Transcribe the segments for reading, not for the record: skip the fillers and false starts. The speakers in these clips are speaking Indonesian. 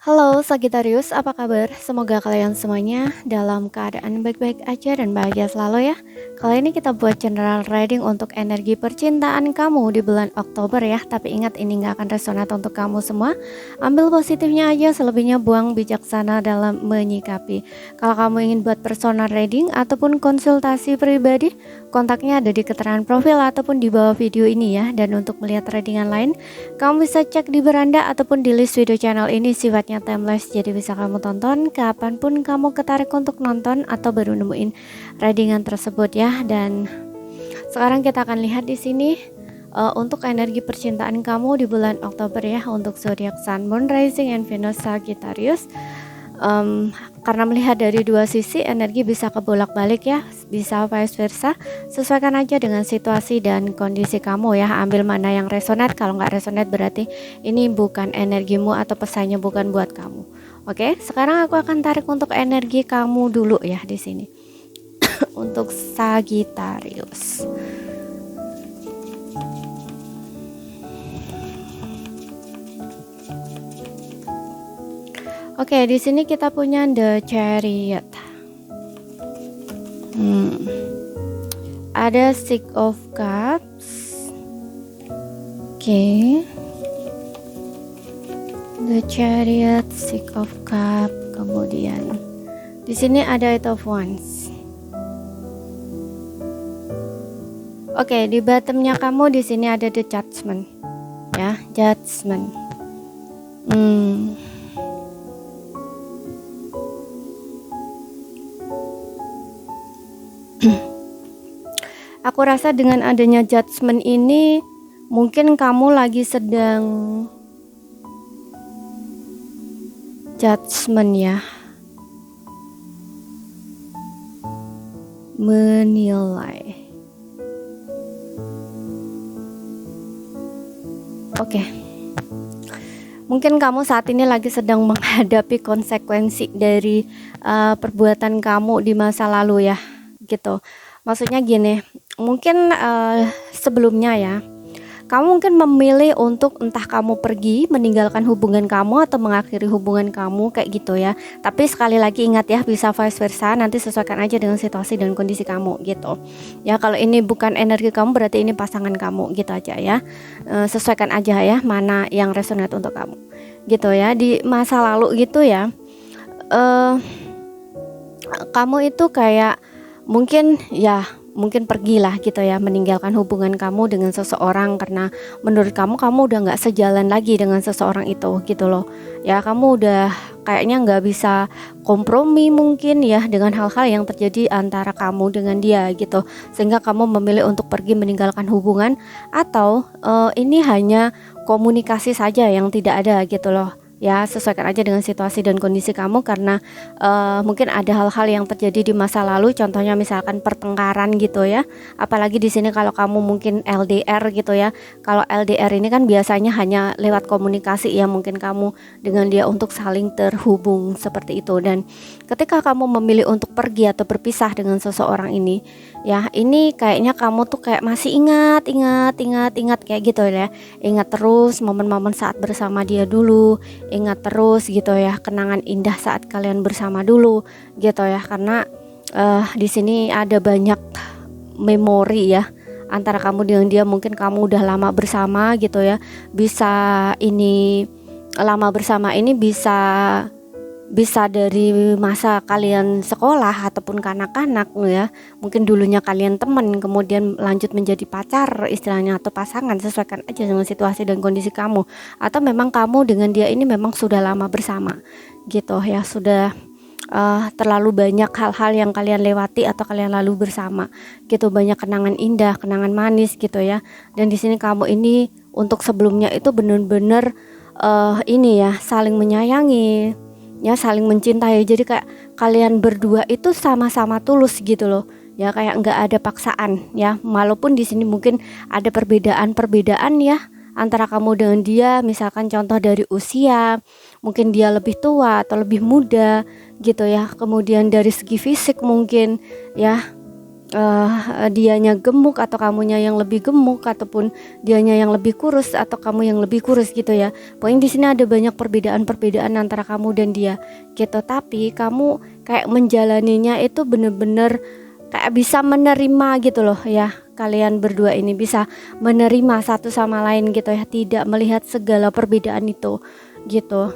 Halo Sagittarius, apa kabar? Semoga kalian semuanya dalam keadaan baik-baik aja dan bahagia selalu ya. Kali ini kita buat general reading untuk energi percintaan kamu di bulan Oktober ya. Tapi ingat ini nggak akan resonate untuk kamu semua. Ambil positifnya aja, selebihnya buang bijaksana dalam menyikapi. Kalau kamu ingin buat personal reading ataupun konsultasi pribadi, kontaknya ada di keterangan profil ataupun di bawah video ini ya. Dan untuk melihat readingan lain, kamu bisa cek di beranda ataupun di list video channel ini, sifatnya timeless, jadi bisa kamu tonton kapanpun kamu ketarik untuk nonton atau baru nemuin readingan tersebut ya. Dan sekarang kita akan lihat di sini untuk energi percintaan kamu di bulan Oktober ya, untuk zodiak Sun, Moon, Rising, and Venus Sagittarius. Karena melihat dari dua sisi, energi bisa kebolak-balik ya, bisa vice versa. Sesuaikan aja dengan situasi dan kondisi kamu ya. Ambil mana yang resonate. Kalau nggak resonate berarti ini bukan energimu atau pesannya bukan buat kamu. Oke, sekarang aku akan tarik untuk energi kamu dulu ya di sini. Untuk Sagittarius. Oke, di sini kita punya The Chariot. Ada Six of Cups. Oke. The Chariot, Six of Cups, kemudian di sini ada Eight of Wands. Oke, di bottomnya kamu di sini ada The Judgment. Ya, Judgment. Aku rasa dengan adanya judgment ini mungkin kamu lagi sedang judgment ya, menilai. Oke. Mungkin kamu saat ini lagi sedang menghadapi konsekuensi dari perbuatan kamu di masa lalu ya, gitu. Maksudnya gini, mungkin sebelumnya ya, kamu mungkin memilih untuk entah kamu pergi, meninggalkan hubungan kamu atau mengakhiri hubungan kamu kayak gitu ya. Tapi sekali lagi ingat ya, bisa vice versa, nanti sesuaikan aja dengan situasi dan kondisi kamu gitu. Ya, kalau ini bukan energi kamu berarti ini pasangan kamu gitu aja ya. Sesuaikan aja ya mana yang resonate untuk kamu. Gitu ya, di masa lalu gitu ya. Kamu itu kayak mungkin pergilah gitu ya, meninggalkan hubungan kamu dengan seseorang karena menurut kamu udah nggak sejalan lagi dengan seseorang itu gitu loh ya. Kamu udah kayaknya nggak bisa kompromi mungkin ya dengan hal-hal yang terjadi antara kamu dengan dia gitu, sehingga kamu memilih untuk pergi meninggalkan hubungan. Atau ini hanya komunikasi saja yang tidak ada gitu loh ya. Sesuaikan aja dengan situasi dan kondisi kamu, karena mungkin ada hal-hal yang terjadi di masa lalu, contohnya misalkan pertengkaran gitu ya. Apalagi di sini kalau kamu mungkin LDR gitu ya. Kalau LDR ini kan biasanya hanya lewat komunikasi ya, mungkin kamu dengan dia untuk saling terhubung seperti itu. Dan ketika kamu memilih untuk pergi atau berpisah dengan seseorang ini ya, ini kayaknya kamu tuh kayak masih ingat kayak gitu ya. Ingat terus momen-momen saat bersama dia dulu, ingat terus gitu ya kenangan indah saat kalian bersama dulu gitu ya. Karena di sini ada banyak memori ya antara kamu dengan dia. Mungkin kamu udah lama bersama gitu ya. Bisa ini lama bersama ini bisa dari masa kalian sekolah ataupun kanak-kanak ya. Mungkin dulunya kalian teman, kemudian lanjut menjadi pacar istilahnya atau pasangan. Sesuaikan aja dengan situasi dan kondisi kamu. Atau memang kamu dengan dia ini memang sudah lama bersama gitu ya, sudah terlalu banyak hal-hal yang kalian lewati atau kalian lalu bersama gitu, banyak kenangan indah, kenangan manis gitu ya. Dan di sini kamu ini untuk sebelumnya itu benar-benar ini ya, saling menyayangi ya, saling mencintai. Jadi kayak kalian berdua itu sama-sama tulus gitu loh ya, kayak nggak ada paksaan ya. Walaupun di sini mungkin ada perbedaan ya antara kamu dengan dia, misalkan contoh dari usia, mungkin dia lebih tua atau lebih muda gitu ya. Kemudian dari segi fisik mungkin ya, dianya gemuk atau kamunya yang lebih gemuk, ataupun dianya yang lebih kurus atau kamu yang lebih kurus gitu ya. Pokoknya di sini ada banyak perbedaan-perbedaan antara kamu dan dia gitu. Tapi kamu kayak menjalaninya itu bener-bener kayak bisa menerima gitu loh ya. Kalian berdua ini bisa menerima satu sama lain gitu ya, tidak melihat segala perbedaan itu gitu.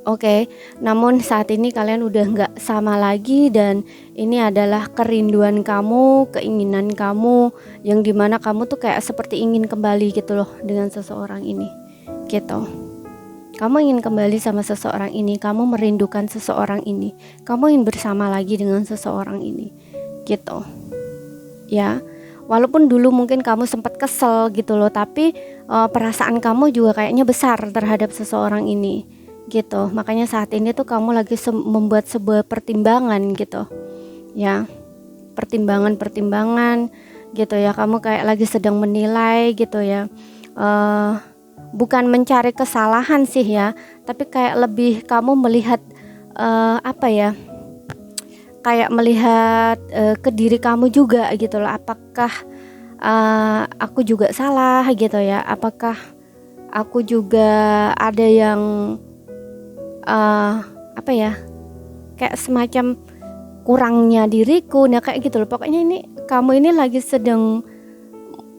Oke, namun saat ini kalian udah nggak sama lagi, dan ini adalah kerinduan kamu, keinginan kamu, yang dimana kamu tuh kayak seperti ingin kembali gitu loh dengan seseorang ini, gitu. Kamu ingin kembali sama seseorang ini, kamu merindukan seseorang ini, kamu ingin bersama lagi dengan seseorang ini, gitu. Ya, walaupun dulu mungkin kamu sempat kesel gitu loh, tapi perasaan kamu juga kayaknya besar terhadap seseorang ini. Gitu, makanya saat ini tuh kamu lagi membuat sebuah pertimbangan gitu ya, pertimbangan gitu ya. Kamu kayak lagi sedang menilai gitu ya, bukan mencari kesalahan sih ya, tapi kayak lebih kamu melihat apa ya, kayak melihat ke diri kamu juga gitu loh. Apakah aku juga salah gitu ya, apakah aku juga ada yang apa ya, kayak semacam kurangnya diriku, nah kayak gitu loh. Pokoknya ini kamu ini lagi sedang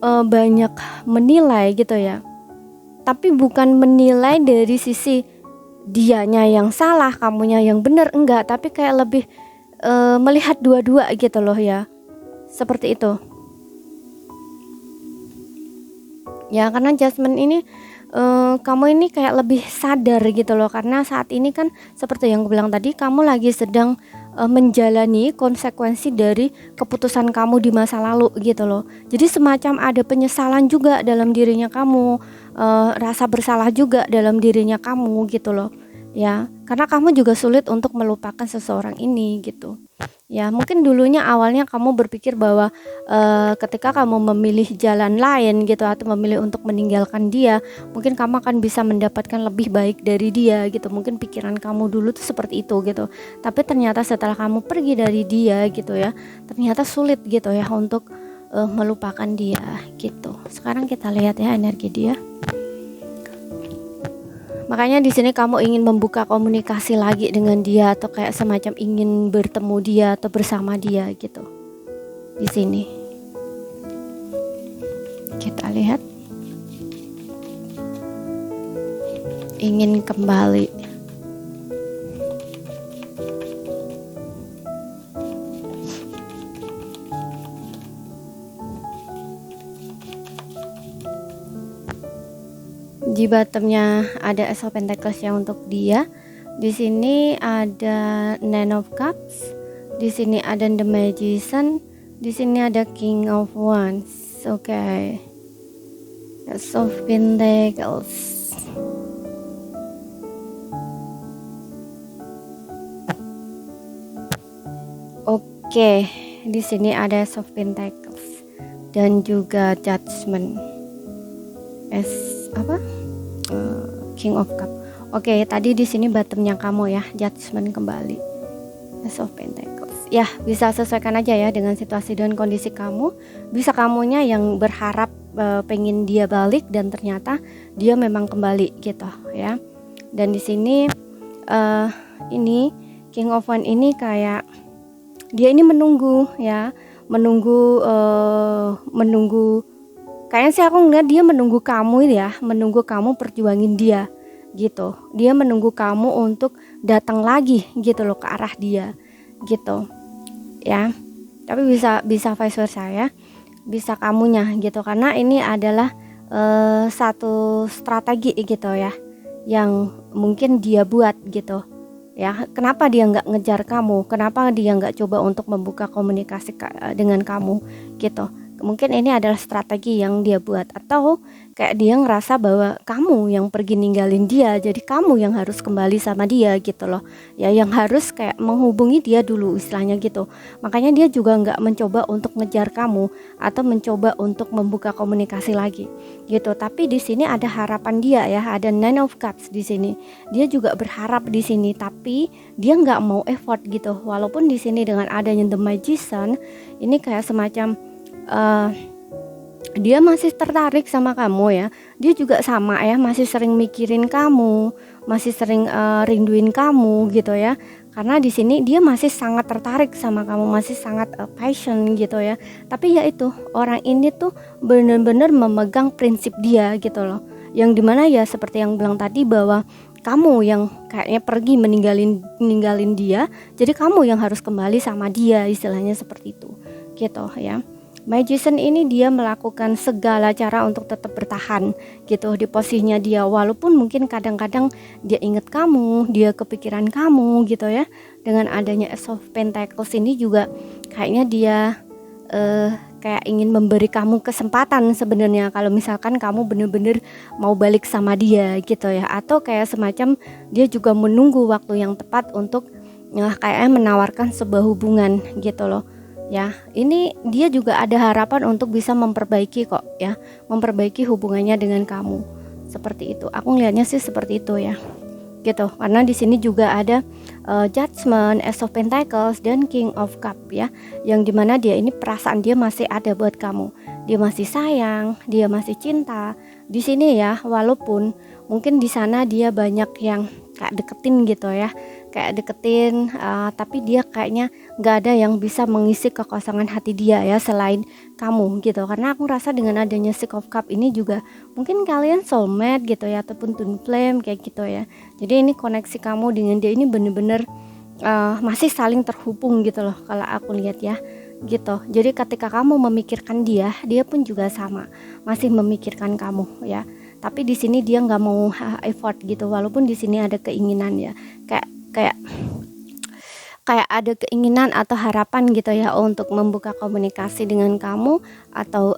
banyak menilai gitu ya, tapi bukan menilai dari sisi dianya yang salah, kamunya yang benar, enggak, tapi kayak lebih melihat dua-dua gitu loh ya, seperti itu ya. Karena Jasmine ini kamu ini kayak lebih sadar gitu loh, karena saat ini kan seperti yang aku bilang tadi, kamu lagi sedang menjalani konsekuensi dari keputusan kamu di masa lalu gitu loh. Jadi semacam ada penyesalan juga dalam dirinya kamu, rasa bersalah juga dalam dirinya kamu gitu loh ya, karena kamu juga sulit untuk melupakan seseorang ini gitu ya. Mungkin dulunya awalnya kamu berpikir bahwa ketika kamu memilih jalan lain gitu, atau memilih untuk meninggalkan dia, mungkin kamu akan bisa mendapatkan lebih baik dari dia gitu. Mungkin pikiran kamu dulu tuh seperti itu gitu, tapi ternyata setelah kamu pergi dari dia gitu ya, ternyata sulit gitu ya untuk melupakan dia gitu. Sekarang kita lihat ya energi dia. Makanya di sini kamu ingin membuka komunikasi lagi dengan dia, atau kayak semacam ingin bertemu dia atau bersama dia gitu. Di sini kita lihat ingin kembali. Di bottomnya ada Ace of Pentacles yang untuk dia. Di sini ada Nine of Cups. Di sini ada The Magician. Di sini ada King of Wands. Oke. Ace of Pentacles. Oke. Di sini ada Ace of Pentacles dan juga Judgment. King of Cup. Oke, tadi di sini bottomnya kamu ya, Judgment kembali, Ace of Pentacles. Ya, bisa sesuaikan aja ya dengan situasi dan kondisi kamu. Bisa kamunya yang berharap pengen dia balik, dan ternyata dia memang kembali gitu ya. Dan di sini ini King of Wands ini kayak dia ini menunggu ya, menunggu kayaknya sih aku ngeliat dia menunggu kamu ya, menunggu kamu perjuangin dia gitu. Dia menunggu kamu untuk datang lagi gitu loh ke arah dia gitu ya. Tapi bisa vice versa ya, bisa kamunya gitu, karena ini adalah satu strategi gitu ya, yang mungkin dia buat gitu ya. Kenapa dia nggak ngejar kamu, kenapa dia nggak coba untuk membuka komunikasi dengan kamu gitu. Mungkin ini adalah strategi yang dia buat, atau kayak dia ngerasa bahwa kamu yang pergi ninggalin dia, jadi kamu yang harus kembali sama dia gitu loh ya, yang harus kayak menghubungi dia dulu istilahnya gitu. Makanya dia juga nggak mencoba untuk ngejar kamu atau mencoba untuk membuka komunikasi lagi gitu. Tapi di sini ada harapan dia ya, ada Nine of Cups di sini. Dia juga berharap di sini, tapi dia nggak mau effort gitu. Walaupun di sini dengan adanya The Magician ini kayak semacam dia masih tertarik sama kamu ya. Dia juga sama ya, masih sering mikirin kamu, masih sering rinduin kamu gitu ya. Karena di sini dia masih sangat tertarik sama kamu, masih sangat passion gitu ya. Tapi ya itu, orang ini tuh benar-benar memegang prinsip dia gitu loh. Yang dimana ya seperti yang bilang tadi bahwa kamu yang kayaknya pergi meninggalin dia, jadi kamu yang harus kembali sama dia, istilahnya seperti itu gitu ya. Magician ini dia melakukan segala cara untuk tetap bertahan gitu di posisinya dia, walaupun mungkin kadang-kadang dia ingat kamu, dia kepikiran kamu gitu ya. Dengan adanya Ace of Pentacles ini juga kayaknya dia kayak ingin memberi kamu kesempatan sebenarnya kalau misalkan kamu bener-bener mau balik sama dia gitu ya, atau kayak semacam dia juga menunggu waktu yang tepat untuk kayaknya menawarkan sebuah hubungan gitu loh ya. Ini dia juga ada harapan untuk bisa memperbaiki kok ya, memperbaiki hubungannya dengan kamu seperti itu. Aku ngelihatnya sih seperti itu ya gitu, karena di sini juga ada Judgment, Ace of Pentacles dan King of Cup ya, yang dimana dia ini perasaan dia masih ada buat kamu, dia masih sayang, dia masih cinta di sini ya, walaupun mungkin di sana dia banyak yang kayak deketin gitu ya, kayak deketin tapi dia kayaknya nggak ada yang bisa mengisi kekosongan hati dia ya selain kamu gitu. Karena aku rasa dengan adanya Six of Cup ini juga mungkin kalian soulmate gitu ya, ataupun twin flame kayak gitu ya. Jadi ini koneksi kamu dengan dia ini bener-bener masih saling terhubung gitu loh kalau aku lihat ya gitu. Jadi ketika kamu memikirkan dia, dia pun juga sama masih memikirkan kamu ya. Tapi di sini dia nggak mau effort gitu, walaupun di sini ada keinginan ya, kayak ada keinginan atau harapan gitu ya untuk membuka komunikasi dengan kamu atau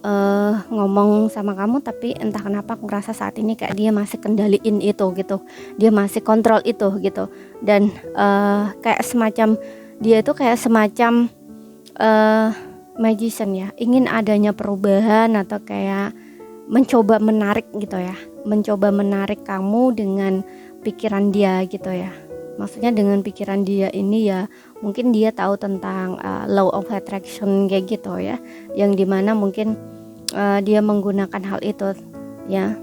ngomong sama kamu, tapi entah kenapa aku ngerasa saat ini kayak dia masih kendaliin itu gitu, dia masih kontrol itu gitu. Dan kayak semacam dia itu kayak semacam magician ya, ingin adanya perubahan atau kayak mencoba menarik gitu ya, mencoba menarik kamu dengan pikiran dia gitu ya. Maksudnya dengan pikiran dia ini ya, mungkin dia tahu tentang law of attraction kayak gitu ya, yang dimana mungkin dia menggunakan hal itu ya.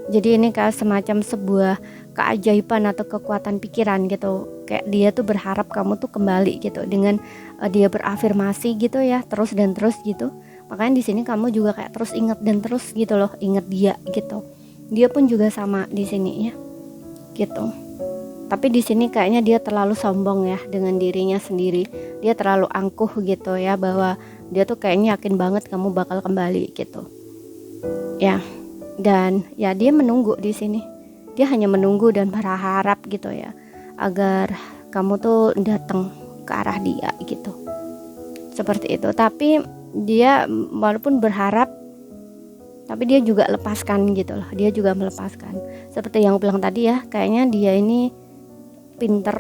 Jadi ini kayak semacam sebuah keajaiban atau kekuatan pikiran gitu, kayak dia tuh berharap kamu tuh kembali gitu, dengan dia berafirmasi gitu ya, terus dan terus gitu. Makanya di sini kamu juga kayak terus ingat dan terus gitu loh, ingat dia gitu. Dia pun juga sama di sini ya gitu. Tapi di sini kayaknya dia terlalu sombong ya dengan dirinya sendiri. Dia terlalu angkuh gitu ya, bahwa dia tuh kayaknya yakin banget kamu bakal kembali gitu. Ya. Dan ya dia menunggu di sini. Dia hanya menunggu dan berharap gitu ya, agar kamu tuh datang ke arah dia gitu. Seperti itu. Tapi dia walaupun berharap, tapi dia juga lepaskan gitu loh, dia juga melepaskan. Seperti yang bilang tadi ya, kayaknya dia ini pinter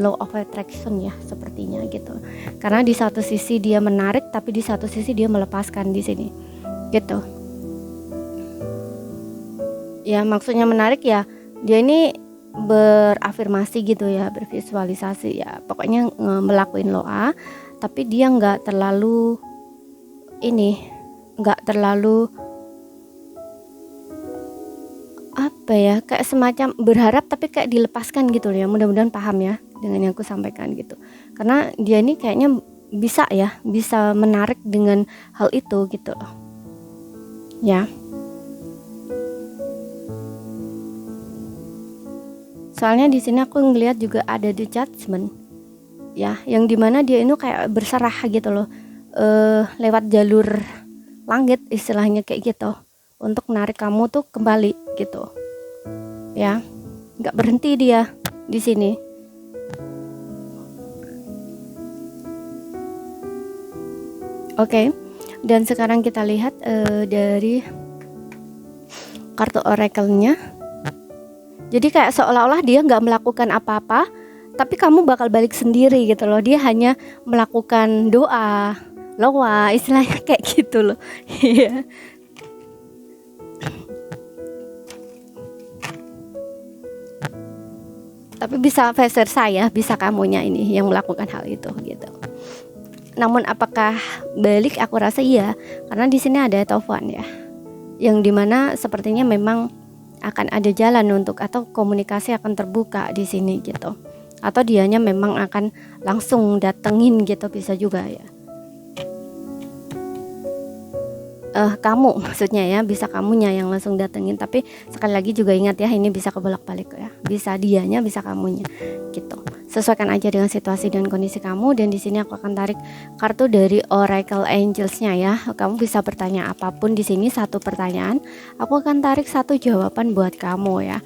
law of attraction ya sepertinya gitu. Karena di satu sisi dia menarik, tapi di satu sisi dia melepaskan di sini gitu. Ya maksudnya menarik ya, dia ini berafirmasi gitu ya, bervisualisasi ya, pokoknya melakukan loa, tapi dia nggak terlalu apa ya, kayak semacam berharap tapi kayak dilepaskan gitu ya. Mudah-mudahan paham ya dengan yang aku sampaikan gitu. Karena dia ini kayaknya bisa menarik dengan hal itu gitu loh ya. Soalnya di sini aku ngelihat juga ada The Judgment ya, yang dimana dia ini kayak berserah gitu loh, lewat jalur langit istilahnya kayak gitu, untuk menarik kamu tuh kembali gitu ya. Nggak berhenti dia di sini. Oke. Dan sekarang kita lihat dari kartu oracle-nya. Jadi kayak seolah-olah dia nggak melakukan apa-apa, tapi kamu bakal balik sendiri gitu loh. Dia hanya melakukan doa, loa, istilahnya kayak gitu loh. Iya. Tapi bisa vice versa ya, bisa kamunya ini yang melakukan hal itu gitu. Namun apakah balik? Aku rasa iya, karena di sini ada telepon ya, yang dimana sepertinya memang akan ada jalan untuk, atau komunikasi akan terbuka di sini gitu, atau dianya memang akan langsung datengin gitu, bisa juga ya. Kamu maksudnya ya, bisa kamunya yang langsung datengin. Tapi sekali lagi juga ingat ya, ini bisa kebolak-balik ya, bisa dianya, bisa kamunya gitu. Sesuaikan aja dengan situasi dan kondisi kamu. Dan di sini aku akan tarik kartu dari Oracle Angels-nya ya. Kamu bisa bertanya apapun di sini, satu pertanyaan, aku akan tarik satu jawaban buat kamu ya.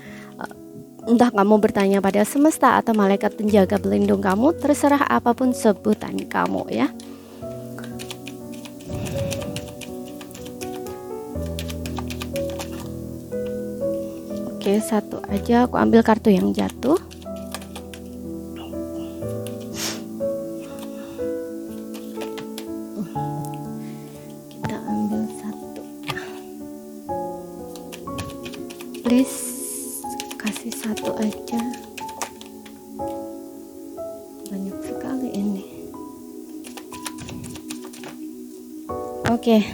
Entah kamu bertanya pada semesta atau malaikat penjaga pelindung kamu, terserah apapun sebutan kamu ya. Oke, satu aja aku ambil kartu yang jatuh. Kita ambil satu. Please kasih satu aja. Banyak sekali ini. Oke.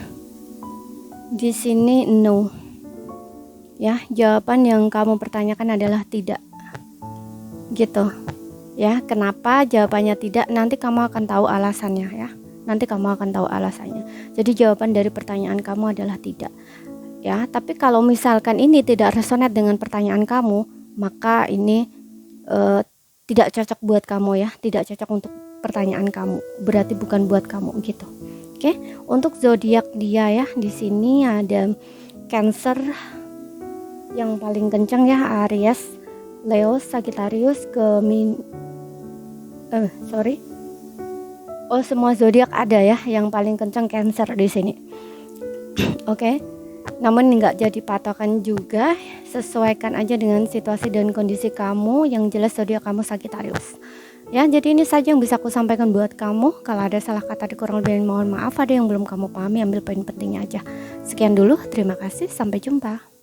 Di sini no. Ya, jawaban yang kamu pertanyakan adalah tidak. Gitu. Ya, kenapa jawabannya tidak? Nanti kamu akan tahu alasannya ya. Nanti kamu akan tahu alasannya. Jadi jawaban dari pertanyaan kamu adalah tidak. Ya, tapi kalau misalkan ini tidak resonate dengan pertanyaan kamu, maka ini tidak cocok buat kamu ya, tidak cocok untuk pertanyaan kamu. Berarti bukan buat kamu gitu. Oke, untuk zodiak dia ya, di sini ada Cancer yang paling kencang ya, Aries, Leo, Sagittarius, semua zodiak ada ya, yang paling kencang Cancer di sini. Oke. Namun nggak jadi patokan juga, sesuaikan aja dengan situasi dan kondisi kamu. Yang jelas zodiak kamu Sagittarius. Ya, jadi ini saja yang bisa aku sampaikan buat kamu. Kalau ada salah kata dikurang lebih mohon maaf. Ada yang belum kamu pahami, ambil poin pentingnya aja. Sekian dulu, terima kasih, sampai jumpa.